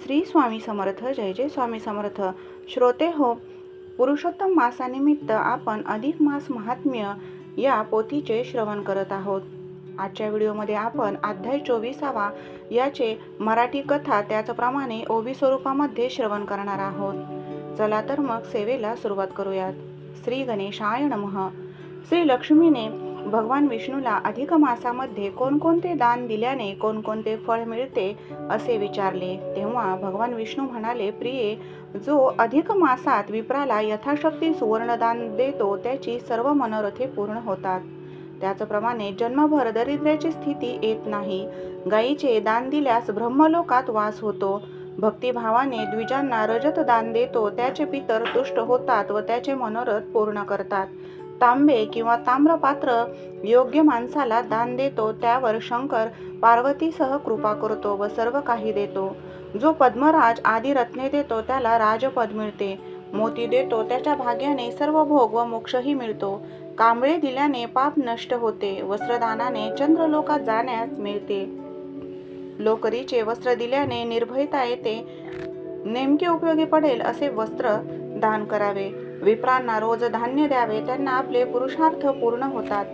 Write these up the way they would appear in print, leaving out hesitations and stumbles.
श्री स्वामी समर्थ. जय जय स्वामी समर्थ. श्रोते हो, पुरुषोत्तम मासानिमित्त आपण अधिक मास महात्म्य या पोथीचे श्रवण करत आहोत. आजच्या व्हिडिओमध्ये आपण अध्याय 24वा याचे मराठी कथा त्याचप्रमाणे ओवी स्वरूपामध्ये श्रवण करणार आहोत. चला तर मग सेवेला सुरुवात करूयात. श्री गणेशाय नमः. श्री लक्ष्मीने भगवान विष्णूला अधिक मासामध्ये कोणकोणते दान दिल्याने कोणकोणते फळ मिळते असे विचारले. तेव्हा भगवान विष्णू म्हणाले, प्रिये, जो अधिक मासात विप्राला यथाशक्ती सुवर्णदान देतो त्याची सर्व मनोरथे पूर्ण होतात. त्याचप्रमाणे जन्मभर दरिद्र्याची स्थिती येत नाही. गायीचे दान दिल्यास ब्रह्मलोकात वास होतो. भक्तिभावाने द्विजांना रजत दान देतो त्याचे पितर तुष्ट होतात व त्याचे मनोरथ पूर्ण करतात. तांबे किंवा ताम्रपात्र योग्य माणसाला दान देतो त्यावर शंकर पार्वतीसह कृपा करतो व सर्व काही देतो. जो पद्मराज आदी रत्ने देतो त्याला राजपद मिळते. मोती देतो त्याच्या भाग्याने सर्व भोग व मोक्षही मिळतो. कांबळे दिल्याने पाप नष्ट होते. वस्त्रदानाने चंद्रलोकात जाण्यास मिळते. लोकरीचे वस्त्र दिल्याने निर्भयता येते. नेमके उपयोगी पडेल असे वस्त्र दान करावे. विप्रांना रोज धान्य द्यावे, त्यांना आपले पुरुषार्थ पूर्ण होतात.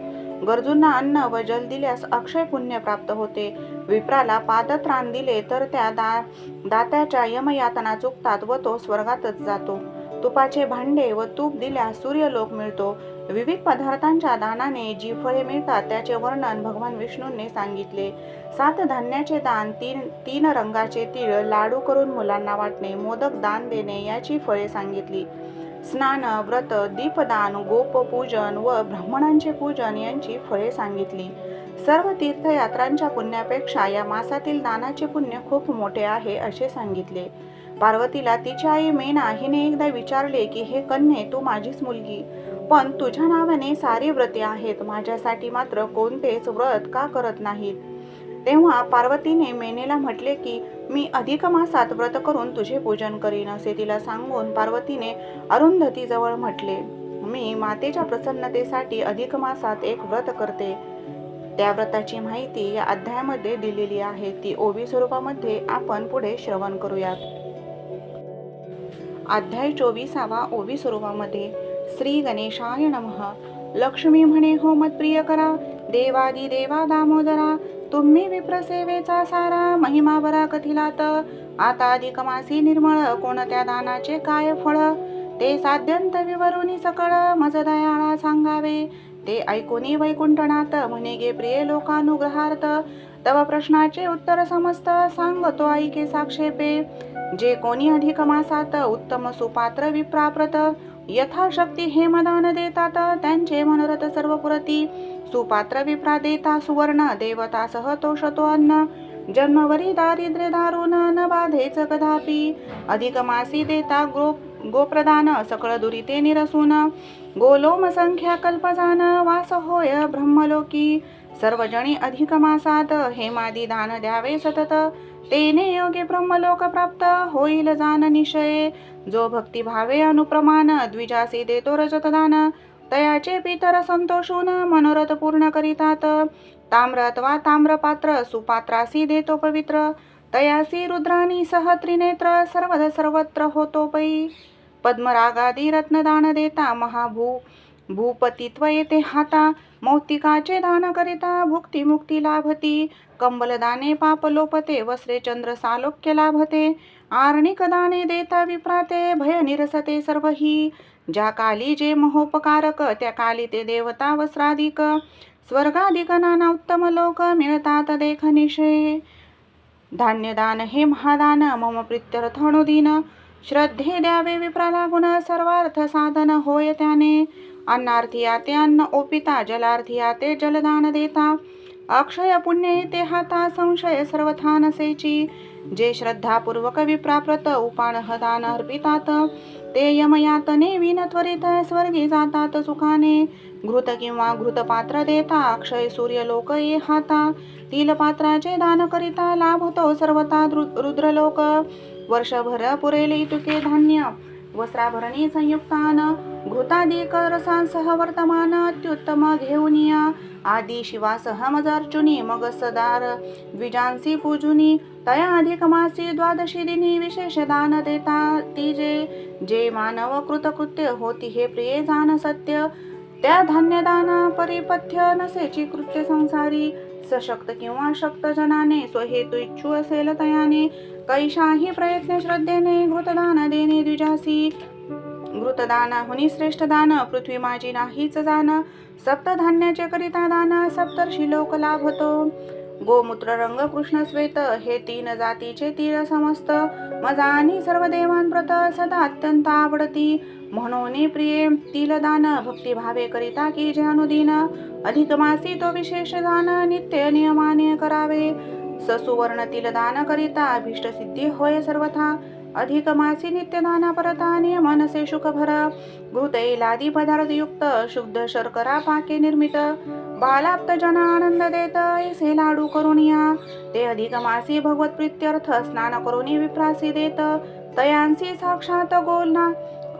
गरजूंना अन्न व जल दिल्यास अक्षय पुण्य प्राप्त होते. विप्राला पादत्राण दिले तर त्या दात्याच्या यमयातना चुकतात व तो स्वर्गातच जातो. तुपाचे भांडे व तूप दिल्यास सूर्यलोक मिळतो. विविध पदार्थांच्या दानाने जी फळे मिळतात त्याचे वर्णन भगवान विष्णूंनी सांगितले. 7 धान्याचे दान, 3 रंगाचे तीळ लाडू करून मुलांना वाटणे, मोदक दान देणे याची फळे सांगितली. स्नान, व्रत, दीपदान, गोपपूजन व ब्राह्मणांचे पूजन यांची फळे सांगितली. सर्व तीर्थयात्रांच्या पुण्यापेक्षा या मासातील दानाचे पुण्य खूप मोठे आहे असे सांगितले. पार्वतीला तिची आई मेना हिने एकदा विचारले की, हे कन्ये, तू माझीच मुलगी, पण तुझ्या नावाने सारी व्रते आहेत, माझ्यासाठी मात्र कोणतेच व्रत का करत नाहीत? तेव्हा पार्वतीने मेनेला म्हटले की, मी अधिक मासात व्रत करून तुझे पूजन करीन असे तिला सांगून पार्वतीने अरुंधतीजवळ म्हटले, मी मातेच्या प्रसन्नतेसाठी अधिक मासात एक व्रत करते. त्या व्रताची माहिती या अध्यायामध्ये दिलेली आहे. ती ओवी स्वरूपामध्ये आपण पुढे श्रवण करूयात. अध्याय 24वा ओवी स्वरूपामध्ये. श्री गणेशाय नमः. लक्ष्मी म्हणे, हो मत्प्रिय करा, देवादी देवा दामोदरा, तुम्ही विप्रसेवेचा सारा, महिमा बरा कथिलात. आता अधिक मासी निर्मळ, कोणत्या दानाचे काय फळ, ते साध्यंत विवरुनी सकळ, मज दयाळा सांगावे. ते ऐकुनी वैकुंठनाथ, म्हणे गे प्रिय लोकानुग्रहार्थ, तव प्रश्नाचे उत्तर समस्त, सांगतो ऐके साक्षेपे. जे कोणी अधिक मासात उत्तम सुपात्र विप्राप्रत, यथाशक्ती हेमदान देतात, त्यांचे मनोरथ सर्व पुरती. सुपात्र विप्रा देता सुवर्ण, देवतासह तोषतो अन्न, जन्मवरी दारिद्र्य दारुण, न बाधेच कदापि. अधिक मासी देता गोप्रदान, सकळ दुरिते निरसून, गोलोम संख्या कल्पजान, वास होय ब्रह्मलोकी. सर्वजणी अधिक मासात हेमादी दान द्यावे सतत, तेने योगे ब्रह्मलोक प्राप्त होईल जान निश्चये. जो भक्तिभावे अनुप्रमाण, द्विजासी देतो रजतदान, तयाचे पितर संतोषून, मनोरथ पूर्ण करीतात. ताम्र अथवा ताम्रपात्र सुपात्रासी देतो पवित्र, तयासी रुद्रानी सह त्रिनेत्र, सर्वत्र होतो पै. पद्मरागादी रत्नदान देता, भूपतित्व येते हाता, मौक्तिकाचे दान करिता, भुक्ती मुक्ती लाभती. कंबलदाने पाप लोपते, वस्त्रे चंद्र सालोक्य लाभते. आर्णिक दाने देता विप्राते, भय निरसते सर्वही. ज्या काली जे महोपकारक, त्या काली ते देवता वस्त्राधिक, स्वर्गाधिक नाना उत्तम लोक, मिळतात देख निश्चये. धान्यदान हे महादान, मम प्रीत्यर्थानुदीन, श्रद्धे द्यावे विप्राला गुण, सर्वार्थ साधन होय त्याने. अन्नार्थी आते अन्न ओपिता, जलार्थी आते जलदान देता, अक्षय पुण्य येते हाता, संशय सर्वथा नसेची. जे श्रद्धापूर्वक विप्राप्रत उपानह दान अर्पितात, ते यमयातने विन त्वरित, स्वर्गी जातात सुखाने. घृत किंवा घृतपात्र देता, अक्षय सूर्यलोक ये हाता, तिलपात्राचे दान करिता, लाभतो सर्वता रुद्रलोक. वर्षभर पुरेल इतुके धान्य, वस्त्राभरणी संयुक्तान, घृतादिक रसांसह वर्तमान, अत्युत्तम घेऊनिया. आदी शिवासह मजार्जुनी, मग सदार द्विजांसी पूजुनी, तया अधिक मासी द्वादशी दिनी विशेष दान देता तिजे जे मानव कृतकृत्य होती हे प्रिय जाण सत्य त्या धान्य दाना परिपथ्य नसेची कृत्य संसारी सशक्त किंवा शक्त जनाने स्वहेतू इच्छू असेल तयाने कैशाही प्रयत्न श्रद्धेने घृतदान देणे द्विजासी घृतदान हुनी श्रेष्ठ दान पृथ्वी माझी नाहीच जाण सप्तधान्याचे करिता दान सप्तर्षी लोक लाभतो गोमूत्र रंग कृष्ण श्वेत हे तीन जातीचे तीर समस्त मजानी सर्व देवांप्रत सदा अत्यंत आवडती म्हणून प्रिये तिल दान भक्तिभावे करिता की जे अनुदिन अधिक मासी तो विशेष दान नित्य नियमाने करावे ससुवर्ण तिल दान करिता अभिष्ट सिद्धी होय सर्वथा अधिक मासी नित्यदाना परता मनसे शुक भरा घृतैलादी पदार्थ युक्त शुद्ध शर्करा पाके निर्मित बालाप्त जना आनंद देत ऐसे लाडू करुणिया ते अधिक मासी भगवत प्रीत्यर्थ स्नान करुणी विप्रासी देत तयांसी साक्षात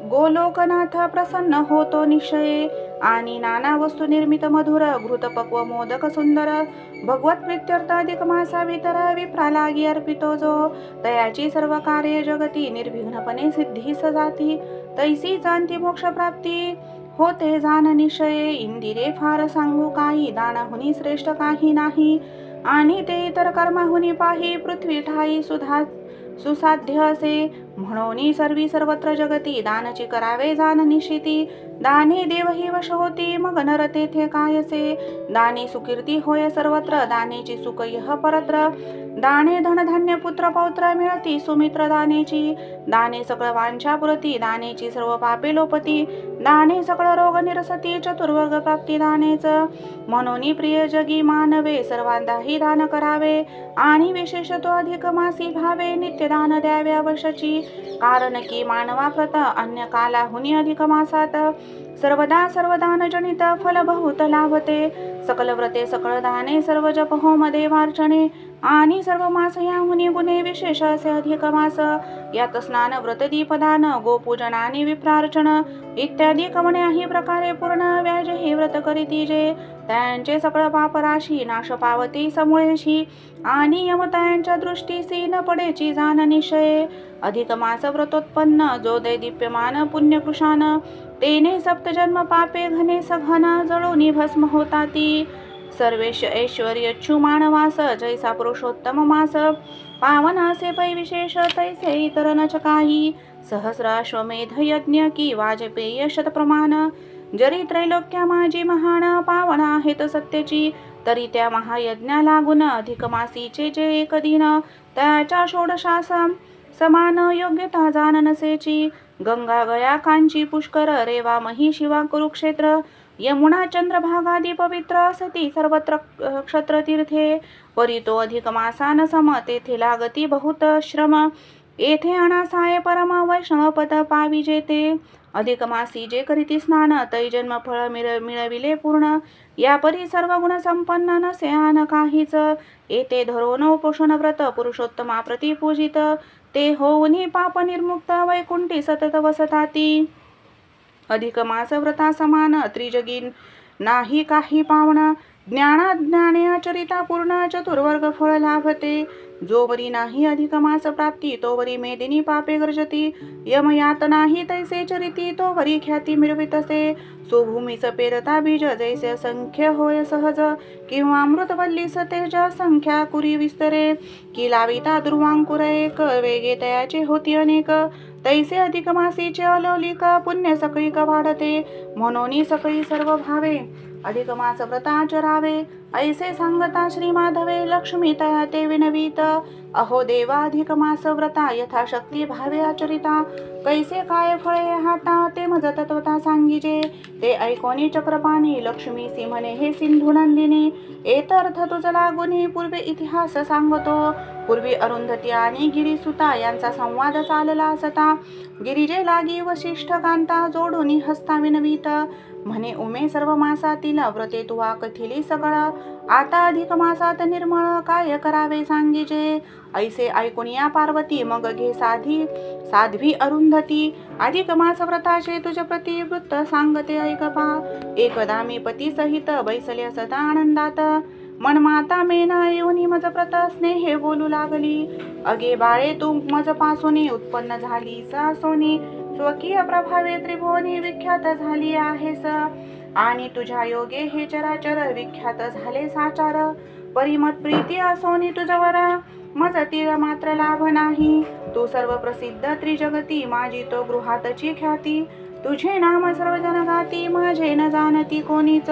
गोलोकनाथ प्रसन्न होतो निश्चये आणि नाना वस्तू निर्मित मधुर घृतपक्व मोदक सुंदर भगवत प्रीत्यर्थ अधिक मासा भीतर विप्रा लागी अर्पितो जो तयाची सर्व कार्य जगती निर्विघ्नपणे सिद्धीस जाती तैसी जाणती मोक्ष प्राप्ती होते जाण निश्चये इंदिरे फार सांगू काही दानाहुनी श्रेष्ठ काही नाही आणि ते इतर कर्माहुनी पाही पृथ्वी ठाई सुसाध्य असे म्हणून सर्वत्र जगती दानची करावे जाण निशिती दाने देवही वश होती मग नर तेथे कायसे दाने सुकीर्ती होय सर्वत्र दानेची सुख यह परत्र दाने धनधान्य पुत्र पौत्र मिळती सुमित्र दानेची दाने सकळ वांछा पुरती दानेची सर्व पापे लोपती दाने सकळ रोग निरसती चतुर्वर्ग प्राप्ती दानेच म्हणून प्रिय जगी मानवे सर्वांदाही दान करावे आणि विशेषतो अधिक मासी भावे नित्य दान द्यावे अवश्यची कारण की मानवाप्रत अन्य कालाहुनी अधिक मासात सर्वदा सर्वदान जनित फल बहुत लाभते सकल व्रते सकळ दाने सर्व जप होम देवार्चने आणि सर्व मास याहुनी गुणे विशेष असे अधिक मास यात स्नान व्रत दीपदान गोपूजन आणि विप्रार्चन इत्यादी कवण्याही प्रकारे पूर्ण व्याज हे व्रत करीती जे त्यांचे सकळ पापराशी नाश पावती समूळेशी आणि यमतायांच्या दृष्टीसी न पडेची जाण निश्चये अधिक मास व्रतोत्पन्न जो दैदिप्यमान पुण्यकृशान तेने सप्तजन्म पापे घने सघन जळूनी भस्म होताती सर्वेश ऐश्वर्यच्छु मानवास जैसा पुरुषोत्तम मास पावन असे पै विशेष तैसे इतर न काही सहस्र अश्वमेध यज्ञ की वाजपेय शतप्रमाण जरी त्रैलोक्या माझी महान पावन आहेत सत्यची तरी त्या महायज्ञा लागून अधिक मासीचे जे एक दिन त्याच्या षोडशास समान योग्यता जाण नसेची गंगा गया कांची पुष्कर रेवा मही शिवा कुरुक्षेत्र यमुना चंद्रभागादी पवित्र सती सर्वत्र क्षत्रतीर्थे परितो अधिक मासान सम तेथे लागती बहुत श्रम येथे अनासाय परम वैष्णव पद पाविजे ते अधिक मासी जे करीती स्नान तै जन्म फळ मिळविले पूर्ण या परी सर्व गुण संपन्न नसे आन काहीच येते धरून उपोषण व्रत पुरुषोत्तमा प्रति पूजित ते होऊनी पाप निर्मुक्त वैकुंठी सतत वसताती अधिक मास व्रता समान त्रिजगीन नाही काही पावना ज्ञाने आचरिता पूर्ण चतुर्वर्ग फळ लाभते जोवरी नाही अधिक मास प्राप्ती तोवरी मेदिनी पापे गर्जती यमयात नाही तैसे चरिती तोवरी ख्याती मिळवितसे सुभूमीच पेरता बीज जैसे संख्य होय सहज किंवा अमृतवल्लीस तेज संख्या कुरी विस्तरे की लाविता ध्रुवांकुर एक वेगे तयाचे होती अनेक तैसे अधिक मासीचे अलौलिक पुण्य सकळीक वाढते म्हणून सकळी सर्व भावे अधिक मास व्रताचरावे ऐसे सांगता श्री माधवे लक्ष्मी तया ते विनवीत अहो देवा अधिक मास व्रता यथाशक्ती भावे आचरिता कैसे काय फळे हाता ते मज तत्वता सांगिजे ते ऐकोनी चक्रपाणी लक्ष्मी सिंहने हे सिंधू नंदिनी एतर्थ तुझ लागुनी पूर्वी इतिहास सांगतो पूर्वी अरुंधती आणि गिरीसुता यांचा संवाद चालला असता गिरिजे लागी वशिष्ठ कांता जोडून हस्ता विनवीत म्हणे उमे सर्व मासातील व्रते तुवा कथिली सगळ आता अधिक मासात निर्मळ काय करावे सांगिजे ऐसे ऐकून या पार्वती मग घे साध्वी अरुंधती अधिक मास व्रताचे तुझ प्रति वृत्त सांगते ऐकपा एकदा मी पती सहित बैसले असता आनंदात मन माता मेना येऊनी मज प्रत स्नेहे बोलू लागली. अगे बाळे तू मज पासोनी उत्पन्न झाली सासोनी. स्वकीय प्रभावे त्रिभुवनी विख्यात झाली आहेस. आणि तुझ्या योगे हे चराचर विख्यात झाले साचार. परिमत प्रीती असोनी तुझवर मज तीळ मात्र लाभ नाही. तू सर्व प्रसिद्ध त्रिजगती माझी तो गृहातची ख्याती. तुझे नाम सर्वजन गाती माझे न जाणती कोणीच.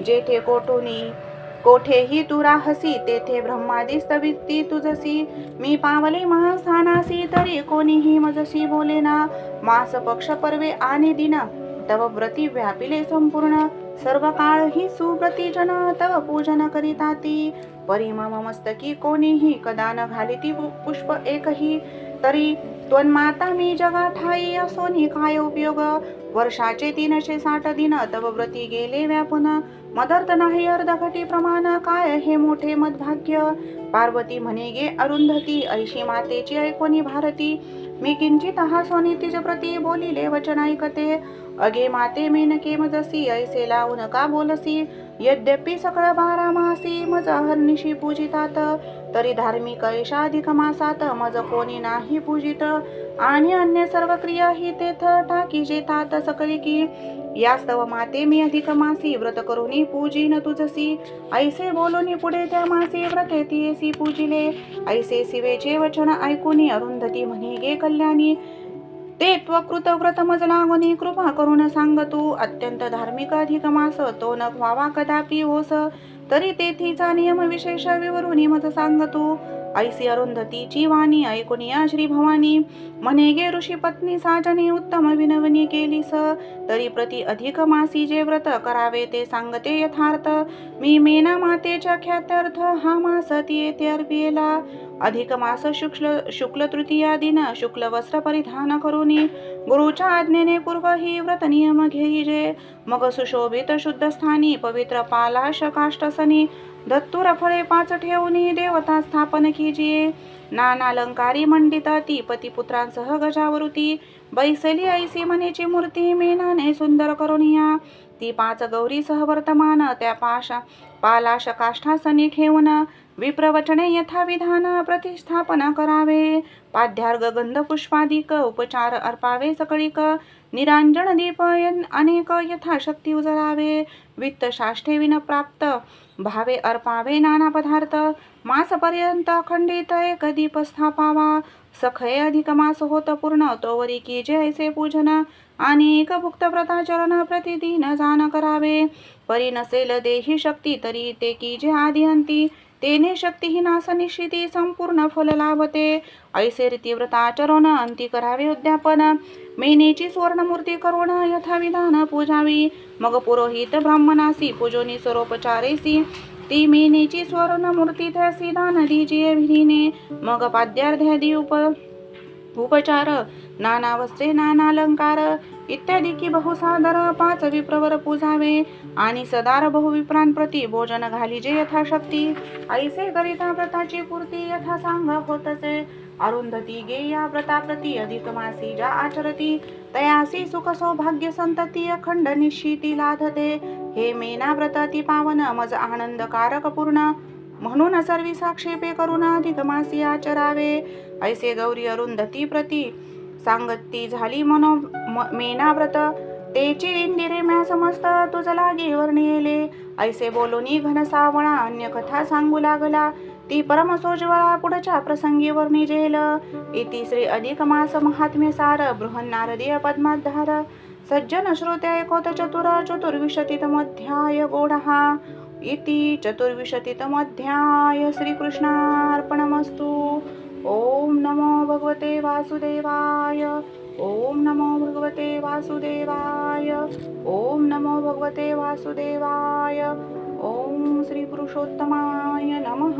जेथे कोठेही तू राहसी तेथे ब्रह्मादी स्तविती तुझसी. मी पावले महास्थानासी तरी कोणीही मजसी बोलेना. मास पक्ष पर्वे आणि दिन तव व्रती व्यापिले संपूर्ण. सर्व काळ ही सुव्रती जन तव पूजन करीताती. परिमम मस्तकी कोणीही कदा न घालिती पुष्प एकही. तरी त्वन्माता मी जगा ठाई असोनी काय उपयोग. वर्षाचे 360 दिन तव व्रती गेले व्यापून. मदर्थ नाही अर्धघटी प्रमाण काय हे मोठे मदभाग्य. पार्वती म्हणे गे अरुंधती ऐशी मातेची ऐकोनी भारती. मी किंचित हासोनी तिज प्रती बोलिले वचन ऐकते. अगे माते मेनके मजसी ऐसे लावून का बोलसी. यद्यपि सकळ 12 मासी मज हरनिशी पूजितात. तरी धार्मिक ऐशाधिक मासात मज कोणी नाही पूजित. आणि अन्य सर्व क्रिया ही तेथ टाकी जेतात सकळी की. यास्तव माते मी अधिक मासी व्रत करुनी पूजिन तुझसी. ऐसे बोलूनी पुढे त्या मासी व्रते तियेसी पूजिले. ऐसे शिवेचे वचन ऐकुनी अरुंधती म्हणे गे कल्याणी. ते त्वकृत व्रत मज लागोनी कृपा करून सांग तू. अत्यंत धार्मिक अधिक मास तो न व्हावा कदापि होस. तरी तेथीचा नियम विशेष विवरुनी मज सांग तू. ऐसी अरुंधतीची वाणी ऐकुनिया श्री भवानी. म्हणे गे ऋषी पत्नी साजनी उत्तम विनवणी केलीस. तरी प्रति अधिक मासी जे व्रत करावे ते सांगते यथार्थ. मी मेना मातेच्या ख्यात्यर्थ हा मास ती येथे अर्पिला. अधिक मास शुक्ल तृतीया दिन शुक्ल वस्त्र परिधान करुनी. गुरुच्या आज्ञेने पूर्व ही व्रत नियम घेईजे. मग सुशोभित शुद्ध स्थानी पवित्र पालाश काष्टसनी. धत्तुर फळे 5 ठेवूनी देवता स्थापन कीजिये. नानालंकारी मंडित ती पतिपुत्रांसह गजावृती. बैसली ऐसी मनेची मूर्ती मेनाने सुंदर करुनिया. ती 5 गौरी सह वर्तमान त्या पालाश काष्ठासनी ठेवून. विप्रवचने यथाविधान प्रतिष्ठापन करावे. पाद्यार्घ गंध पुष्पादिक उपचार अर्पावे सकळीक. निरांजन दीप अनेक यथाशक्ती उजळावे. वित्त साष्टे विन प्राप्त भावे अर्पावे नाना पदार्थ. मासपर्यंत अखंडित एक दीप स्थापावा. सखय अधिक मास होत पूर्ण तोवरी की जे ऐसे पूजन. आणि एक भुक्त व्रताचरण प्रतिदिन जाण करावे. परी नसेल देही शक्ती तरी ते की जे आधी अंती. तेने शक्ती ही नास निश्चिती संपूर्ण फल लाभते. ऐसे रीतिव्रताचरण अंती करावे उद्यापन. मेनेची सुवर्णमूर्ती करुण यथाविधान पूजावी. मग पुरोहित ब्राह्मणासी पूजोनी स्वरोपचारेसी. ती मेनेची सुवर्णमूर्ती त्यासी दान दीजिये विधीने. मग पाद्यार्ध्यादी उपचार नाना वस्त्रे नाना अलंकार इत्यादी की बहुसादर 5 विप्रवर पूजावे. आणि सदार बहुविप्रांप्रती भोजन घालीजे यथाशक्ती. ऐसे करिता व्रताची पूर्ती यथा सांग होतसे. अरुंधती गे या व्रताप्रती अधिक मासी ज्या आचरती. तयासी सुख सौभाग्य संतती अखंड निश्चिती लाधते. हे मेना व्रत ती पावन मज आनंदकारक पूर्ण. म्हणून सर्वी साक्षेपे करून अधिक मासी आचरावे. ऐसे गौरी अरुंधती प्रती सांगती झाली मेना व्रत. तेची इंदिरे म्या समस्त तुझ लागे वर्णिले. ऐसे बोलूनी घन सावळा अन्य कथा सांगू लागला. ती परम सोज्वळा पुढच्या प्रसंगी वर्णिजेल. इति श्री अधिक मास महात्म्य सार बृहन्नारदीय पद्माधार. सज्जन श्रोते ऐकोत चतुर्विंशतितमोऽध्याय गोडहा. इति 24तमोऽध्याय. श्रीकृष्णार्पणमस्तु. ओम नमो भगवते वासुदेवाय. ओम नमो भगवते वासुदेवाय. ओम नमो भगवते वासुदेवाय. ओम श्री पुरुषोत्तमाय नमः.